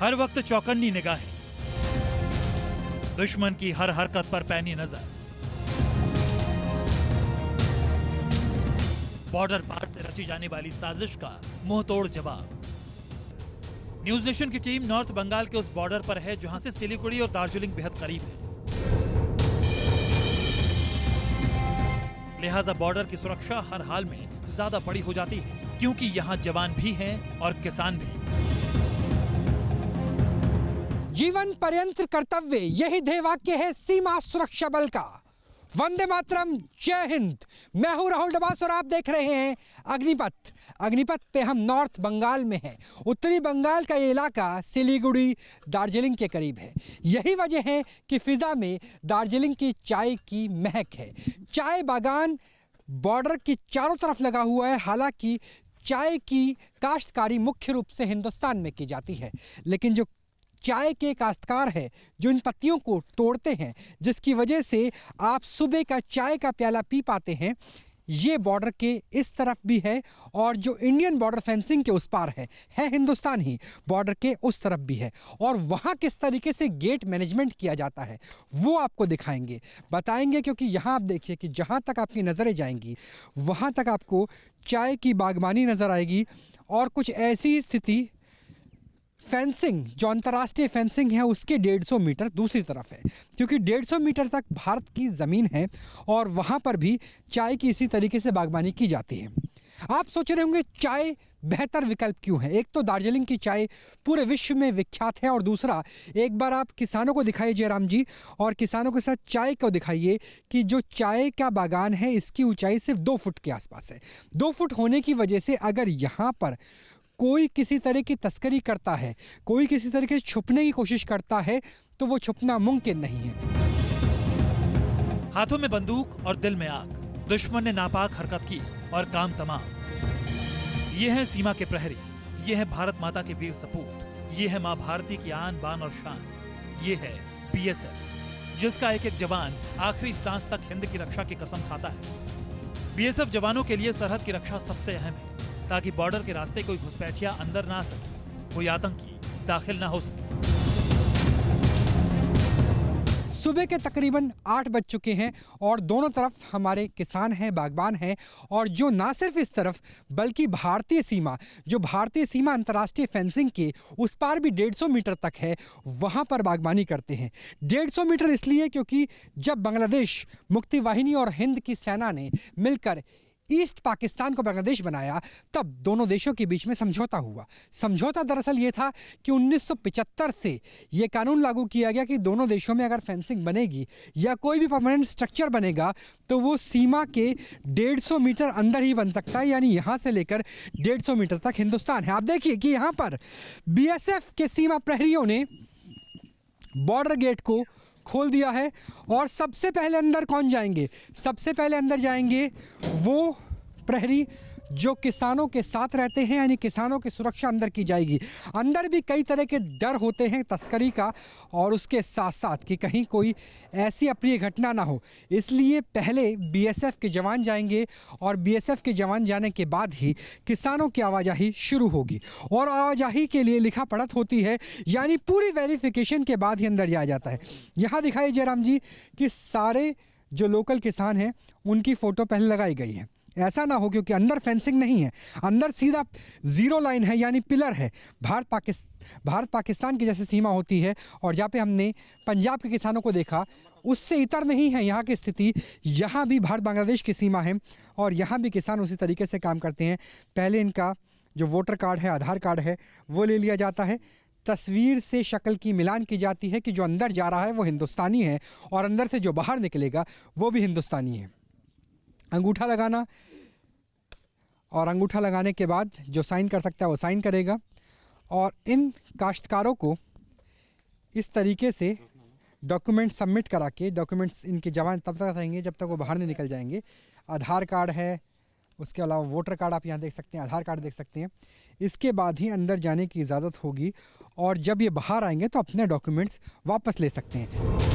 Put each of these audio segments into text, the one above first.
हर वक्त चौकन्नी निगाहें, दुश्मन की हर हरकत पर पैनी नजर, बॉर्डर पार से रची जाने वाली साजिश का मुंहतोड़ जवाब। न्यूज नेशन की टीम नॉर्थ बंगाल के उस बॉर्डर पर है जहां से सिलीगुड़ी और दार्जिलिंग बेहद करीब है। लिहाजा बॉर्डर की सुरक्षा हर हाल में ज्यादा बड़ी हो जाती है, क्योंकि यहाँ जवान भी हैं और किसान भी। जीवन पर्यंत कर्तव्य, यही ध्येय वाक्य है सीमा सुरक्षा बल का। वंदे मातरम, जय हिंद। मैं हूं राहुल डबास और आप देख रहे हैं अग्निपथ। अग्निपथ पे हम नॉर्थ बंगाल में हैं। उत्तरी बंगाल का ये इलाका सिलीगुड़ी दार्जिलिंग के करीब है। यही वजह है कि फिजा में दार्जिलिंग की चाय की महक है। चाय बागान बॉर्डर की चारों तरफ लगा हुआ है। हालांकि चाय की काश्तकारी मुख्य रूप से हिंदुस्तान में की जाती है, लेकिन जो चाय के काश्तकार है जो इन पत्तियों को तोड़ते हैं, जिसकी वजह से आप सुबह का चाय का प्याला पी पाते हैं, ये बॉर्डर के इस तरफ भी है और जो इंडियन बॉर्डर फेंसिंग के उस पार है हिंदुस्तान ही बॉर्डर के उस तरफ भी है। और वहाँ किस तरीके से गेट मैनेजमेंट किया जाता है वो आपको दिखाएंगे, बताएंगे, क्योंकि यहाँ आप देखिए कि जहाँ तक आपकी नज़रें जाएंगी वहाँ तक आपको चाय की बागवानी नज़र आएगी। और कुछ ऐसी स्थिति फेंसिंग, जो अंतर्राष्ट्रीय फेंसिंग है उसके 150 मीटर दूसरी तरफ है, क्योंकि 150 मीटर तक भारत की ज़मीन है और वहाँ पर भी चाय की इसी तरीके से बागवानी की जाती है। आप सोच रहे होंगे चाय बेहतर विकल्प क्यों है? एक तो दार्जिलिंग की चाय पूरे विश्व में विख्यात है और दूसरा, एक बार आप किसानों को दिखाइए जयराम जी, और किसानों के साथ चाय को दिखाइए कि जो चाय का बागान है इसकी ऊंचाई सिर्फ 2 फुट के आसपास है। 2 फुट होने की वजह से अगर यहाँ पर कोई किसी तरह की तस्करी करता है, कोई किसी तरीके से छुपने की कोशिश करता है, तो वो छुपना मुमकिन नहीं है। हाथों में बंदूक और दिल में आग, दुश्मन ने नापाक हरकत की और काम तमाम। ये है सीमा के प्रहरी, ये है भारत माता के वीर सपूत, ये है मां भारती की आन बान और शान, ये है बीएसएफ, जिसका एक एक जवान आखिरी सांस तक हिंद की रक्षा की कसम खाता है। बीएसएफ जवानों के लिए सरहद की रक्षा सबसे अहम है, ताकि बॉर्डर के रास्ते कोई घुसपैठिया अंदर ना आ सके, कोई आतंकी दाखिल ना हो सके। सुबह के तकरीबन 8 बज चुके हैं और दोनों तरफ हमारे किसान हैं, बागबान हैं, और जो ना सिर्फ इस तरफ बल्कि भारतीय सीमा, जो भारतीय सीमा अंतर्राष्ट्रीय फेंसिंग के उस पार भी 150 मीटर तक है, वहाँ पर बागबानी करते हैं। 150 मीटर इसलिए क्योंकि जब बांग्लादेश मुक्ति वाहिनी और हिंद की सेना ने मिलकर ईस्ट पाकिस्तान को बांग्लादेश बनाया, तब दोनों देशों के बीच में समझौता हुआ। समझौता दरअसल ये था कि 1975 से ये कानून लागू किया गया कि दोनों देशों में अगर फेंसिंग बनेगी या कोई भी परमानेंट स्ट्रक्चर बनेगा तो वो सीमा के 150 मीटर अंदर ही बन सकता है, यानी यहाँ से लेकर 150 मीटर तक हिंदुस्तान है। आप देखिए कि यहाँ पर बीएसएफ के सीमा प्रहरियों ने बॉर्डर गेट को खोल दिया है और सबसे पहले अंदर कौन जाएंगे? सबसे पहले अंदर जाएंगे वो प्रहरी जो किसानों के साथ रहते हैं, यानी किसानों की सुरक्षा अंदर की जाएगी। अंदर भी कई तरह के डर होते हैं तस्करी का और उसके साथ साथ कि कहीं कोई ऐसी अप्रिय घटना ना हो, इसलिए पहले बीएसएफ के जवान जाएंगे और बीएसएफ के जवान जाने के बाद ही किसानों की आवाजाही शुरू होगी। और आवाजाही के लिए लिखा पढ़त होती है, यानी पूरी वेरिफिकेशन के बाद ही अंदर जाया जाता है। यहाँ दिखाइए जयराम जी कि सारे जो लोकल किसान हैं उनकी फ़ोटो पहले लगाई गई है। ऐसा ना हो, क्योंकि अंदर फेंसिंग नहीं है, अंदर सीधा 0 लाइन है, यानी पिलर है। भारत पाकिस्तान की जैसे सीमा होती है और जहाँ पे हमने पंजाब के किसानों को देखा, उससे इतर नहीं है यहाँ की स्थिति। यहाँ भी भारत बांग्लादेश की सीमा है और यहाँ भी किसान उसी तरीके से काम करते हैं। पहले इनका जो वोटर कार्ड है, आधार कार्ड है, वो ले लिया जाता है। तस्वीर से शक्ल की मिलान की जाती है कि जो अंदर जा रहा है वो हिंदुस्तानी है और अंदर से जो बाहर निकलेगा वो भी हिंदुस्तानी है। अंगूठा लगाना, और अंगूठा लगाने के बाद जो साइन कर सकता है वो साइन करेगा। और इन काश्तकारों को इस तरीके से डॉक्यूमेंट सबमिट करा के, डॉक्यूमेंट्स इनके जवान तब तक रहेंगे जब तक वो बाहर नहीं निकल जाएंगे। आधार कार्ड है, उसके अलावा वोटर कार्ड आप यहाँ देख सकते हैं, आधार कार्ड देख सकते हैं। इसके बाद ही अंदर जाने की इजाज़त होगी और जब ये बाहर आएंगे तो अपने डॉक्यूमेंट्स वापस ले सकते हैं।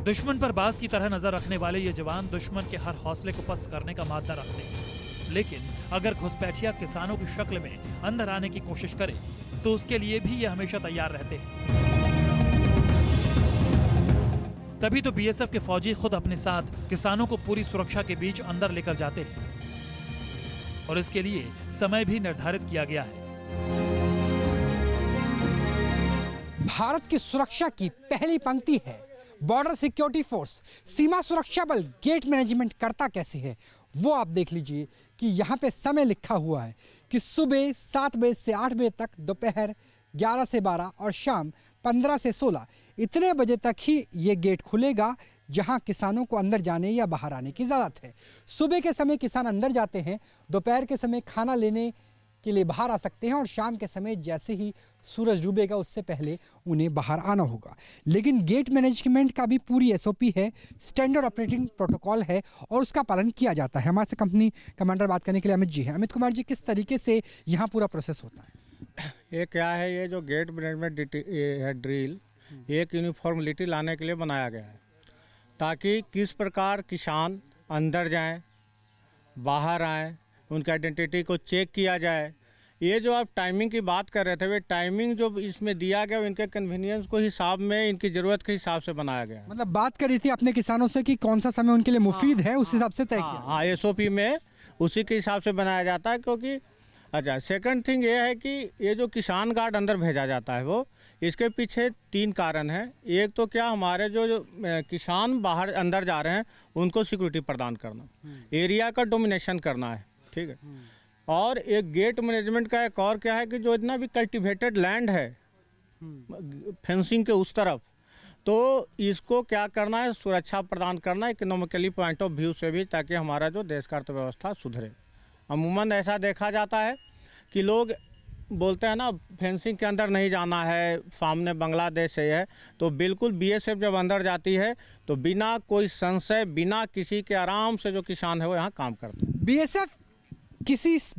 दुश्मन पर बाज की तरह नजर रखने वाले ये जवान दुश्मन के हर हौसले को पस्त करने का मादा रखते हैं, लेकिन अगर घुसपैठिया किसानों की शक्ल में अंदर आने की कोशिश करे तो उसके लिए भी ये हमेशा तैयार रहते हैं। तभी तो बीएसएफ के फौजी खुद अपने साथ किसानों को पूरी सुरक्षा के बीच अंदर लेकर जाते हैं और इसके लिए समय भी निर्धारित किया गया है। भारत की सुरक्षा की पहली पंक्ति है बॉर्डर सिक्योरिटी फोर्स। सीमा सुरक्षा बल गेट मैनेजमेंट करता कैसे है वो आप देख लीजिए कि यहाँ पे समय लिखा हुआ है कि सुबह 7 बजे से 8 बजे तक, दोपहर 11 से 12 और शाम 15 से 16 इतने बजे तक ही ये गेट खुलेगा जहां किसानों को अंदर जाने या बाहर आने की इजाज़त है। सुबह के समय किसान अंदर जाते हैं, दोपहर के समय खाना लेने के लिए बाहर आ सकते हैं और शाम के समय जैसे ही सूरज डूबेगा उससे पहले उन्हें बाहर आना होगा। लेकिन गेट मैनेजमेंट का भी पूरी एसओपी है, स्टैंडर्ड ऑपरेटिंग प्रोटोकॉल है और उसका पालन किया जाता है। हमारे से कंपनी कमांडर बात करने के लिए अमित जी हैं। अमित कुमार जी, किस तरीके से यहाँ पूरा प्रोसेस होता है? ये क्या है, ये जो गेट मैनेजमेंट है ड्रिल, एक यूनिफॉर्मलिटी लाने के लिए बनाया गया है ताकि किस प्रकार किसान अंदर जाएं, बाहर आएं, उनकी आइडेंटिटी को चेक किया जाए। ये जो आप टाइमिंग की बात कर रहे थे, वे टाइमिंग जो इसमें दिया गया इनके कन्वीनियंस को हिसाब में, इनकी ज़रूरत के हिसाब से बनाया गया। मतलब बात करी थी अपने किसानों से कि कौन सा समय उनके लिए मुफीद है, उस हिसाब से तय किया। हाँ, एसओपी में उसी के हिसाब से बनाया जाता है। क्योंकि अच्छा, सेकंड थिंग ये है कि ये जो किसान गार्ड अंदर भेजा जाता है वो, इसके पीछे 3 कारण हैं। एक तो क्या, हमारे जो किसान बाहर अंदर जा रहे हैं उनको सिक्योरिटी प्रदान करना, एरिया का डोमिनेशन करना है, ठीक है। और एक गेट मैनेजमेंट का एक और क्या है कि जो इतना भी कल्टिवेटेड लैंड है फेंसिंग के उस तरफ, तो इसको क्या करना है, सुरक्षा प्रदान करना है इकोनॉमिकली पॉइंट ऑफ व्यू से भी, ताकि हमारा जो देश का अर्थव्यवस्था सुधरे। अमूमन ऐसा देखा जाता है कि लोग बोलते हैं ना, फेंसिंग के अंदर नहीं जाना है, सामने बांग्लादेश है, तो बिल्कुल बीएसएफ जब अंदर जाती है तो बिना कोई संशय, बिना किसी के, आराम से जो किसान है वो यहाँ काम करते हैं। बीएसएफ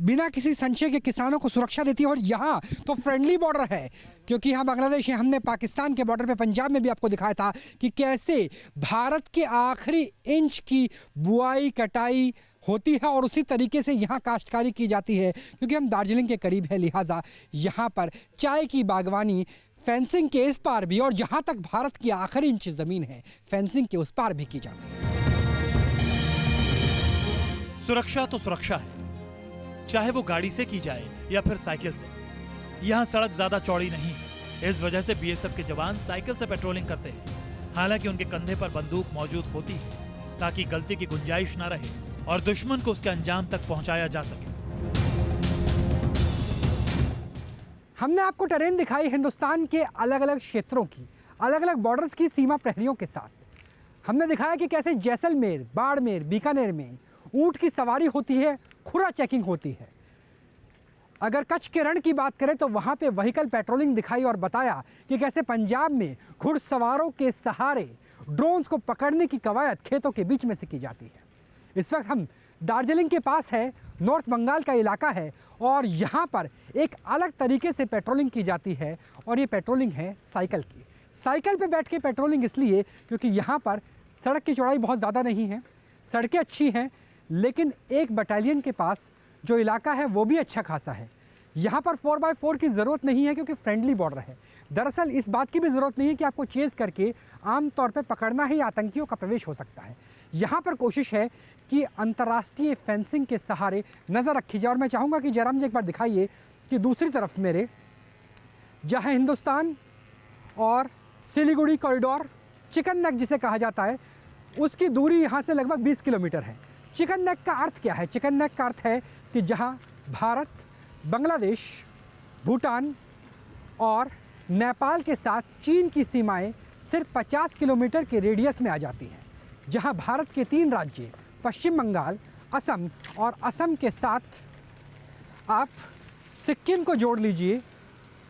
बिना किसी संशय के किसानों को सुरक्षा देती है और यहाँ तो फ्रेंडली बॉर्डर है क्योंकि यहाँ बांग्लादेश है। हमने पाकिस्तान के बॉर्डर पे पंजाब में भी आपको दिखाया था कि कैसे भारत के आखिरी इंच की बुआई कटाई होती है और उसी तरीके से यहाँ काश्तकारी की जाती है। क्योंकि हम दार्जिलिंग के करीब है, लिहाजा यहाँ पर चाय की बागवानी फेंसिंग के इस पार भी, और जहाँ तक भारत की आखिरी इंच ज़मीन है फेंसिंग के उस पार भी की जाती है। सुरक्षा तो सुरक्षा है, चाहे वो गाड़ी से की जाए या फिर साइकिल से। यहाँ सड़क ज्यादा चौड़ी नहीं है, इस वजह से बीएसएफ के जवान साइकिल से पेट्रोलिंग करते हैं। हालांकि उनके कंधे पर बंदूक मौजूद होती है ताकि गलती की गुंजाइश न रहे और दुश्मन को उसके अंजाम तक पहुंचाया जा सके। हमने आपको टेरेन दिखाई हिंदुस्तान के अलग अलग क्षेत्रों की, अलग अलग बॉर्डर्स की सीमा प्रहरियों के साथ। हमने दिखाया कि कैसे जैसलमेर, बाड़मेर, बीकानेर में ऊंट की सवारी होती है, खुरा चेकिंग होती है। अगर कच्छ के रण की बात करें तो वहाँ पे व्हीकल पेट्रोलिंग दिखाई और बताया कि कैसे पंजाब में घुड़सवारों के सहारे ड्रोन्स को पकड़ने की कवायद खेतों के बीच में से की जाती है। इस वक्त हम दार्जिलिंग के पास है, नॉर्थ बंगाल का इलाका है और यहाँ पर एक अलग तरीके से पेट्रोलिंग की जाती है और ये पेट्रोलिंग है साइकिल की। साइकिल पे बैठ के पेट्रोलिंग इसलिए क्योंकि यहाँ पर सड़क की चौड़ाई बहुत ज़्यादा नहीं है, सड़कें अच्छी हैं, लेकिन एक बटालियन के पास जो इलाका है वो भी अच्छा खासा है। यहाँ पर 4x4 की ज़रूरत नहीं है क्योंकि फ्रेंडली बॉर्डर है। दरअसल इस बात की भी ज़रूरत नहीं है कि आपको चेज़ करके आम तौर पे पकड़ना ही आतंकियों का प्रवेश हो सकता है। यहाँ पर कोशिश है कि अंतर्राष्ट्रीय फेंसिंग के सहारे नज़र रखी जाए। और मैं चाहूँगा कि जयराम जी एक बार दिखाइए कि दूसरी तरफ मेरे, जहाँ हिंदुस्तान और सिलीगुड़ी कॉरिडोर, चिकन नेक जिसे कहा जाता है, उसकी दूरी यहाँ से लगभग 20 किलोमीटर है। चिकन नेक का अर्थ क्या है? चिकन नेक का अर्थ है कि जहाँ भारत, बांग्लादेश, भूटान और नेपाल के साथ चीन की सीमाएं सिर्फ 50 किलोमीटर के रेडियस में आ जाती हैं। जहां भारत के 3 राज्य पश्चिम बंगाल, असम और असम के साथ आप सिक्किम को जोड़ लीजिए,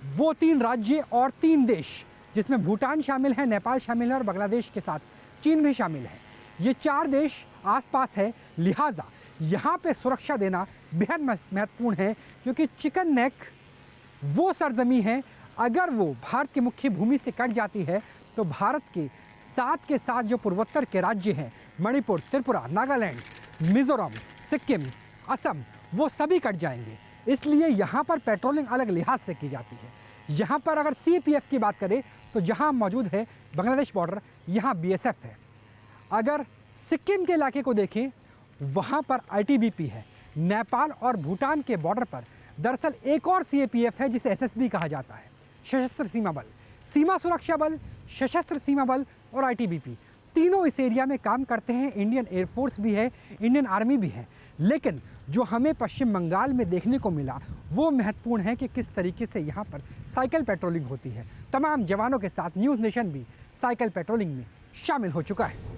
वो 3 राज्य और 3 देश जिसमें भूटान शामिल है, नेपाल शामिल है और बांग्लादेश के साथ चीन भी शामिल है, ये 4 देश आसपास है। लिहाजा यहाँ पे सुरक्षा देना बेहद महत्वपूर्ण है क्योंकि चिकन नेक वो सरजमी है, अगर वो भारत की मुख्य भूमि से कट जाती है तो भारत के साथ जो पूर्वोत्तर के राज्य हैं, मणिपुर, त्रिपुरा, नागालैंड, मिजोरम, सिक्किम, असम, वो सभी कट जाएंगे। इसलिए यहाँ पर पेट्रोलिंग अलग लिहाज से की जाती है। यहाँ पर अगर CAPF की बात करें तो जहाँ मौजूद है बांग्लादेश बॉर्डर, यहाँ BSF है। अगर सिक्किम के इलाके को देखें, वहाँ पर ITBP है। नेपाल और भूटान के बॉर्डर पर दरअसल एक और CAPF है जिसे SSB कहा जाता है, सशस्त्र सीमा बल। सीमा सुरक्षा बल, सशस्त्र सीमा बल और ITBP तीनों इस एरिया में काम करते हैं। इंडियन एयरफोर्स भी है, इंडियन आर्मी भी है। लेकिन जो हमें पश्चिम बंगाल में देखने को मिला वो महत्वपूर्ण है कि किस तरीके से यहाँ पर साइकिल पेट्रोलिंग होती है। तमाम जवानों के साथ न्यूज़ नेशन भी साइकिल पेट्रोलिंग में शामिल हो चुका है।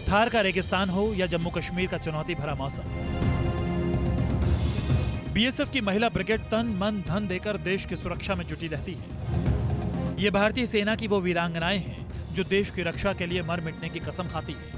थार का रेगिस्तान हो या जम्मू कश्मीर का चुनौती भरा मौसम, BSF की महिला ब्रिगेड तन मन धन देकर देश की सुरक्षा में जुटी रहती है। ये भारतीय सेना की वो वीरांगनाएं हैं जो देश की रक्षा के लिए मर मिटने की कसम खाती है।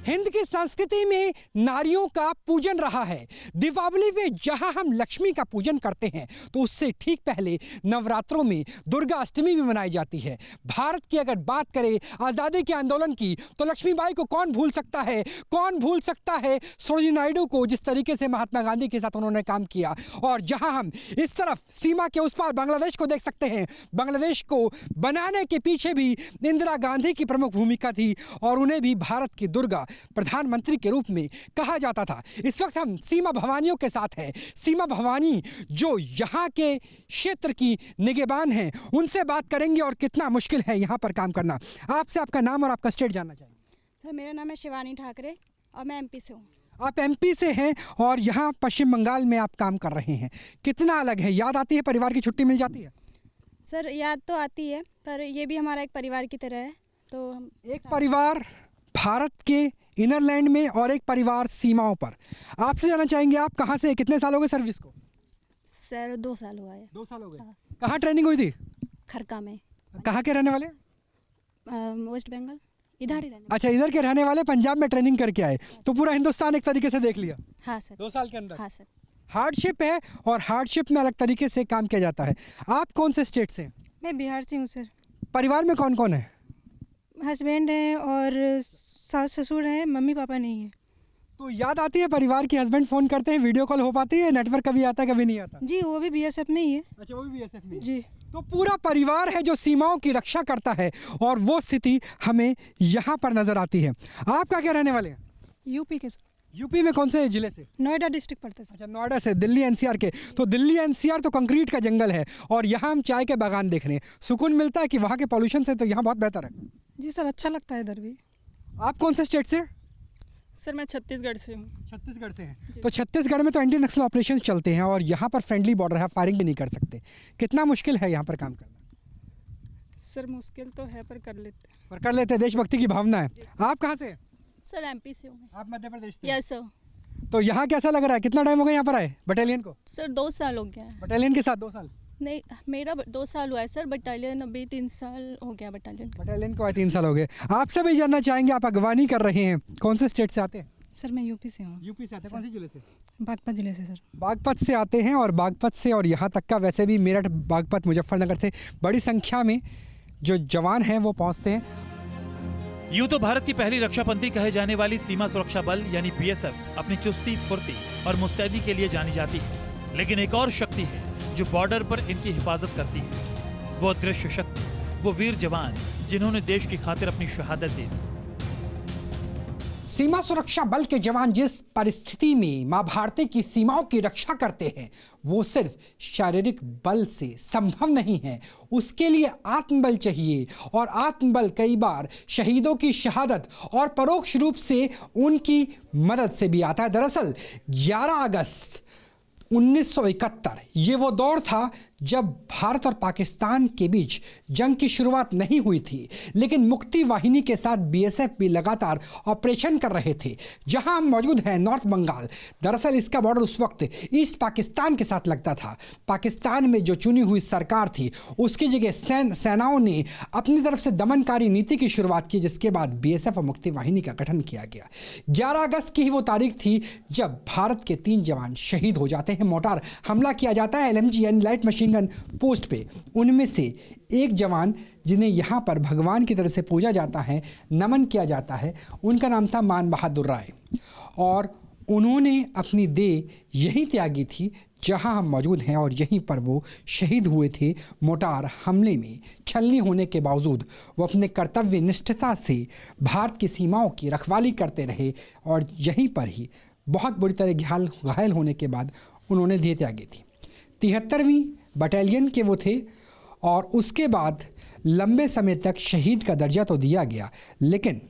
हिंद की संस्कृति में नारियों का पूजन रहा है। दीपावली में जहां हम लक्ष्मी का पूजन करते हैं तो उससे ठीक पहले नवरात्रों में दुर्गा अष्टमी भी मनाई जाती है। भारत की अगर बात करें आज़ादी के आंदोलन की तो लक्ष्मीबाई को कौन भूल सकता है, कौन भूल सकता है सरोजिनी नायडू को, जिस तरीके से महात्मा गांधी के साथ उन्होंने काम किया। और जहां हम इस तरफ सीमा के उस पार बांग्लादेश को देख सकते हैं, बांग्लादेश को बनाने के पीछे भी इंदिरा गांधी की प्रमुख भूमिका थी और उन्हें भी भारत की दुर्गा प्रधानमंत्री के रूप में कहा जाता था। इस वक्त हम सीमा भवानियों के साथ हैं। सीमा भवानी जो यहाँ के क्षेत्र की निगहबान हैं, उनसे बात करेंगे और कितना मुश्किल है यहाँ पर काम करना। आपसे आपका नाम और आपका स्टेट जानना चाहेंगे। सर मेरा नाम है शिवानी ठाकरे और मैं MP से हूँ। आप MP से हैं और यहाँ पश्चिम बंगाल में आप काम कर रहे हैं। कितना अलग है? याद आती है? परिवार की छुट्टी मिल जाती है? सर याद तो आती है, पर ये भी हमारा एक परिवार की तरह है। तो हम एक परिवार भारत के इनरलैंड में और एक परिवार सीमाओं पर। आपसे जानना चाहेंगे आप कहाँ से, कितने साल हो गए सर्विस को? सर 2 साल हुआ है। 2 साल हो गए। हाँ। कहाँ ट्रेनिंग हुई थी? खरका में। कहाँ के रहने वाले? वेस्ट बंगाल, इधर ही रहने। अच्छा, इधर के रहने वाले, पंजाब में ट्रेनिंग करके आए तो पूरा हिंदुस्तान एक तरीके से देख लिया। हाँ सर। 2 साल के अंदर। हाँ सर। हार्डशिप है और हार्डशिप में अलग तरीके से काम किया जाता है। आप कौन से स्टेट से हैं? मैं बिहार से हूँ सर। परिवार में कौन कौन है? हस्बैंड हैं और सास ससुर हैं, मम्मी पापा नहीं हैं। तो याद आती है परिवार की? हस्बैंड फ़ोन करते हैं, वीडियो कॉल हो पाती है, नेटवर्क कभी आता है कभी नहीं आता? जी वो भी BSF में ही है। अच्छा, वो भी BSF में? जी। तो पूरा परिवार है जो सीमाओं की रक्षा करता है और वो स्थिति हमें यहाँ पर नजर आती है। आपका क्या रहने वाले हैं? यूपी के सर। यूपी में कौन से जिले से? नोएडा डिस्ट्रिक्ट पड़ता है। अच्छा, नोएडा से। दिल्ली NCR के? तो दिल्ली NCR तो कंक्रीट का जंगल है और यहाँ हम चाय के बागान देख रहे हैं। सुकून मिलता है कि वहाँ के पॉल्यूशन से तो यहाँ बहुत बेहतर है। जी सर, अच्छा लगता है इधर भी। आप कौन से स्टेट से? सर मैं छत्तीसगढ़ से हूँ। छत्तीसगढ़ से हैं। तो छत्तीसगढ़ में तो एंटी नक्सल ऑपरेशन चलते हैं और यहाँ पर फ्रेंडली बॉर्डर है, फायरिंग भी नहीं कर सकते। कितना मुश्किल है यहाँ पर काम करना? सर मुश्किल तो है पर कर लेते हैं। पर कर लेते हैं, देशभक्ति की भावना है। आप कहाँ से हैं? सर MP से हूँ। आप मध्य प्रदेश से? Yes sir. तो यहाँ कैसा लग रहा है? कितना टाइम हो गया यहाँ पर आए बटालियन को? सर 2 साल हो गया है। बटालियन के साथ 2 साल? नहीं, मेरा 2 साल हुआ है सर। बटालियन अभी 3 साल हो गया बटालियन। बटालियन को आए 3 साल हो गए। आपसे भी जानना चाहेंगे, आप अगवानी कर रहे हैं, कौन से स्टेट से आते हैं? सर मैं यूपी से हूँ। यूपी से आते हैं। कौन से जिले से? बागपत जिले से सर। बागपत से आते हैं और बागपत से और यहाँ तक का वैसे भी मेरठ, बागपत, मुजफ्फरनगर से बड़ी संख्या में जो जवान हैं वो पहुँचते हैं। यूं तो भारत की पहली रक्षापंथी कहे जाने वाली सीमा सुरक्षा बल यानी BSF अपनी चुस्ती, फुर्ती और मुस्तैदी के लिए जानी जाती है। लेकिन एक और शक्ति है जो बॉर्डर पर इनकी हिफाजत करती है। वो अदृश्य शक्ति, वो वीर जवान जिन्होंने देश की खातिर अपनी शहादत दी। सीमा सुरक्षा बल के जवान जिस परिस्थिति में मां भारती की सीमाओं की रक्षा करते हैं वो सिर्फ शारीरिक बल से संभव नहीं है। उसके लिए आत्मबल चाहिए और आत्मबल कई बार शहीदों की शहादत और परोक्ष रूप से उनकी मदद से भी आता है। दरअसल 11 अगस्त 1971 ये वो दौर था जब भारत और पाकिस्तान के बीच जंग की शुरुआत नहीं हुई थी, लेकिन मुक्ति वाहिनी के साथ BSF भी लगातार ऑपरेशन कर रहे थे। जहां हम मौजूद हैं नॉर्थ बंगाल, दरअसल इसका बॉर्डर उस वक्त ईस्ट पाकिस्तान के साथ लगता था। पाकिस्तान में जो चुनी हुई सरकार थी उसकी जगह सेनाओं ने अपनी तरफ से दमनकारी नीति की शुरुआत की, जिसके बाद BSF और मुक्ति वाहिनी का गठन किया गया। 11 अगस्त की ही वो तारीख थी जब भारत के 3 जवान शहीद हो जाते हैं। मोटार हमला किया जाता है LMG यानी लाइट मशीन गन पोस्ट पे। उनमें से एक जवान जिन्हें यहाँ पर भगवान की तरह से पूजा जाता है, नमन किया जाता है, उनका नाम था मान बहादुर राय। और उन्होंने अपनी देह यहीं त्यागी थी जहां हम मौजूद हैं, और यहीं पर वो शहीद हुए थे मोटार हमले में। छलनी होने के बावजूद वो अपने कर्तव्य निष्ठता से भारत की सीमाओं की रखवाली करते रहे, और यहीं पर ही बहुत बुरी तरह घायल होने के बाद उन्होंने देह त्यागी थी। 73वीं बटालियन के वो थे, और उसके बाद लंबे समय तक शहीद का दर्जा तो दिया गया, लेकिन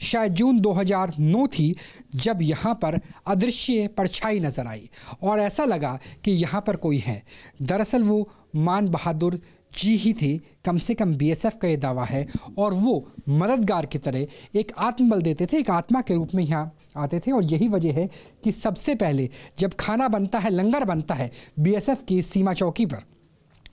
शायद जून 2009 थी जब यहाँ पर अदृश्य परछाई नज़र आई और ऐसा लगा कि यहाँ पर कोई है। दरअसल वो मान बहादुर जी ही थे, कम से कम बीएसएफ का ये दावा है, और वो मददगार की तरह एक आत्मबल देते थे, एक आत्मा के रूप में यहाँ आते थे। और यही वजह है कि सबसे पहले जब खाना बनता है, लंगर बनता है बीएसएफ की सीमा चौकी पर,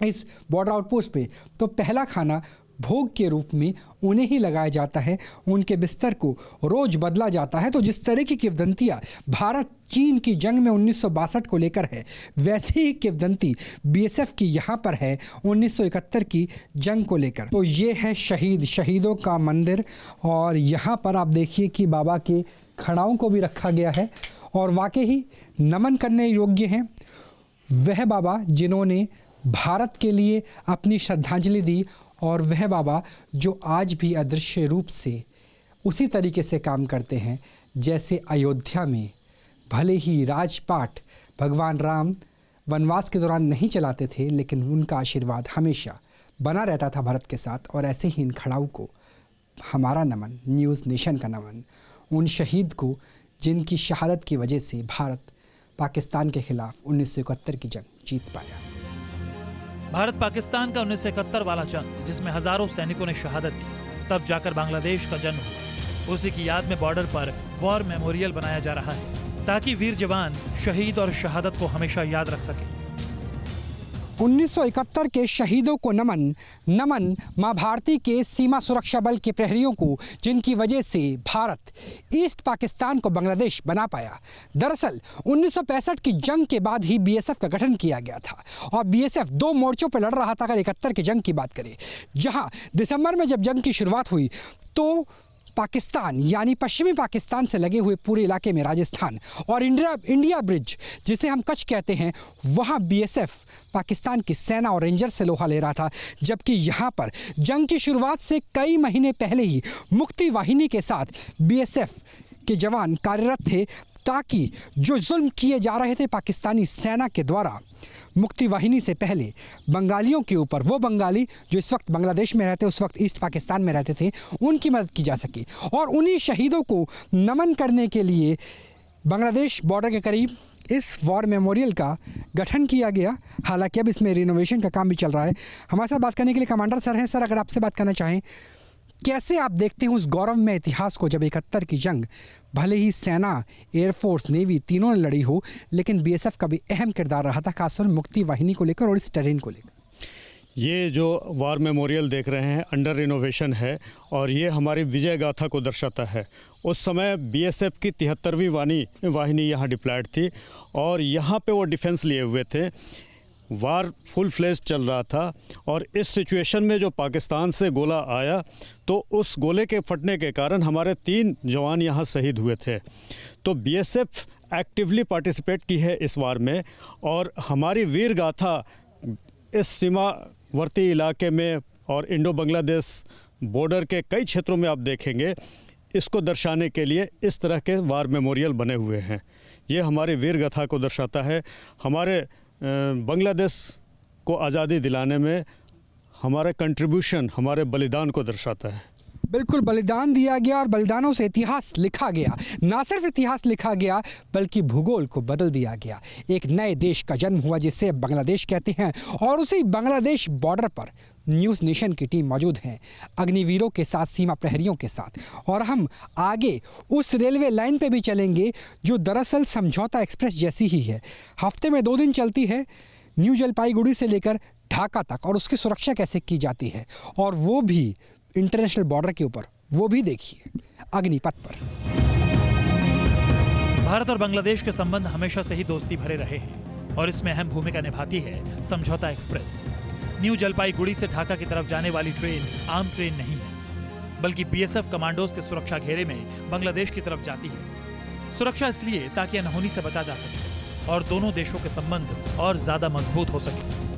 इस बॉर्डर आउटपोस्ट पे, तो पहला खाना भोग के रूप में उन्हें ही लगाया जाता है, उनके बिस्तर को रोज बदला जाता है। तो जिस तरह की किंवदंतियाँ भारत चीन की जंग में 1962 को लेकर है, वैसे ही किंवदंती बीएसएफ की यहाँ पर है 1971 की जंग को लेकर। तो ये है शहीदों का मंदिर, और यहाँ पर आप देखिए कि बाबा के खड़ाओं को भी रखा गया है, और वाकई ही नमन करने योग्य हैं वह बाबा जिन्होंने भारत के लिए अपनी श्रद्धांजलि दी, और वह बाबा जो आज भी अदृश्य रूप से उसी तरीके से काम करते हैं जैसे अयोध्या में भले ही राजपाट भगवान राम वनवास के दौरान नहीं चलाते थे, लेकिन उनका आशीर्वाद हमेशा बना रहता था भारत के साथ। और ऐसे ही इन खड़ाऊ को हमारा नमन, न्यूज़ नेशन का नमन उन शहीद को जिनकी शहादत की वजह से भारत पाकिस्तान के खिलाफ 1971 की जंग जीत पाया। भारत पाकिस्तान का 1971 वाला जंग, जिसमें हजारों सैनिकों ने शहादत दी, तब जाकर बांग्लादेश का जन्म हुआ। उसी की याद में बॉर्डर पर वॉर मेमोरियल बनाया जा रहा है, ताकि वीर जवान शहीद और शहादत को हमेशा याद रख सके। 1971 के शहीदों को नमन मां भारती के सीमा सुरक्षा बल के प्रहरियों को, जिनकी वजह से भारत ईस्ट पाकिस्तान को बांग्लादेश बना पाया। दरअसल 1965 की जंग के बाद ही बीएसएफ का गठन किया गया था, और बीएसएफ 2 मोर्चों पर लड़ रहा था। अगर 71 की जंग की बात करें, जहां दिसंबर में जब जंग की शुरुआत हुई तो पाकिस्तान यानी पश्चिमी पाकिस्तान से लगे हुए पूरे इलाके में राजस्थान और इंडिया ब्रिज, जिसे हम कच्छ कहते हैं, वहाँ बीएसएफ पाकिस्तान की सेना और रेंजर से लोहा ले रहा था। जबकि यहाँ पर जंग की शुरुआत से कई महीने पहले ही मुक्ति वाहिनी के साथ बीएसएफ के जवान कार्यरत थे, ताकि जो जुल्म किए जा रहे थे पाकिस्तानी सेना के द्वारा मुक्ति वाहिनी से पहले बंगालियों के ऊपर, वो बंगाली जो इस वक्त बांग्लादेश में रहते, उस वक्त ईस्ट पाकिस्तान में रहते थे, उनकी मदद की जा सके। और उन्हीं शहीदों को नमन करने के लिए बांग्लादेश बॉर्डर के करीब इस वॉर मेमोरियल का गठन किया गया। हालांकि अब इसमें रिनोवेशन का काम भी चल रहा है। हमारे साथ बात करने के लिए कमांडर सर हैं। सर, अगर आपसे बात करना चाहें, कैसे आप देखते हैं उस गौरवमय इतिहास को, जब 71 की जंग भले ही सेना, एयरफोर्स, नेवी तीनों ने लड़ी हो, लेकिन बीएसएफ का भी अहम किरदार रहा था, खासतौर मुक्ति वाहिनी को लेकर और इस टेरेन को लेकर? ये जो वार मेमोरियल देख रहे हैं अंडर रिनोवेशन है, और ये हमारी विजय गाथा को दर्शाता है। उस समय बीएसएफ की 73वीं वाहिनी यहाँ डिप्लॉयड थी, और यहाँ पे वो डिफेंस लिए हुए थे। वार फुल फ्लेज चल रहा था, और इस सिचुएशन में जो पाकिस्तान से गोला आया, तो उस गोले के फटने के कारण हमारे 3 जवान यहाँ शहीद हुए थे। तो बीएसएफ एक्टिवली पार्टिसिपेट की है इस वार में, और हमारी वीर गाथा इस सीमावर्ती इलाके में और इंडो बांग्लादेश बॉर्डर के कई क्षेत्रों में आप देखेंगे, इसको दर्शाने के लिए इस तरह के वार मेमोरियल बने हुए हैं। ये हमारी वीर गाथा को दर्शाता है, हमारे बांग्लादेश को आज़ादी दिलाने में हमारा कंट्रीब्यूशन, हमारे बलिदान को दर्शाता है। बिल्कुल, बलिदान दिया गया और बलिदानों से इतिहास लिखा गया। ना सिर्फ इतिहास लिखा गया, बल्कि भूगोल को बदल दिया गया। एक नए देश का जन्म हुआ जिसे बांग्लादेश कहते हैं, और उसी बांग्लादेश बॉर्डर पर न्यूज़ नेशन की टीम मौजूद है, अग्निवीरों के साथ, सीमा प्रहरियों के साथ। और हम आगे उस रेलवे लाइन पे भी चलेंगे जो दरअसल समझौता एक्सप्रेस जैसी ही है। हफ्ते में 2 दिन चलती है, न्यू जलपाईगुड़ी से लेकर ढाका तक, और उसकी सुरक्षा कैसे की जाती है, और वो भी इंटरनेशनल बॉर्डर के ऊपर, वो भी देखिए अग्निपथ पर। भारत और बांग्लादेश के संबंध हमेशा से ही दोस्ती भरे रहे हैं, और इसमें अहम भूमिका निभाती है समझौता एक्सप्रेस। न्यू जलपाईगुड़ी से ढाका की तरफ जाने वाली ट्रेन आम ट्रेन नहीं है, बल्कि बीएसएफ कमांडोज के सुरक्षा घेरे में बांग्लादेश की तरफ जाती है। सुरक्षा इसलिए ताकि अनहोनी से बचा जा सके और दोनों देशों के संबंध और ज्यादा मजबूत हो सके।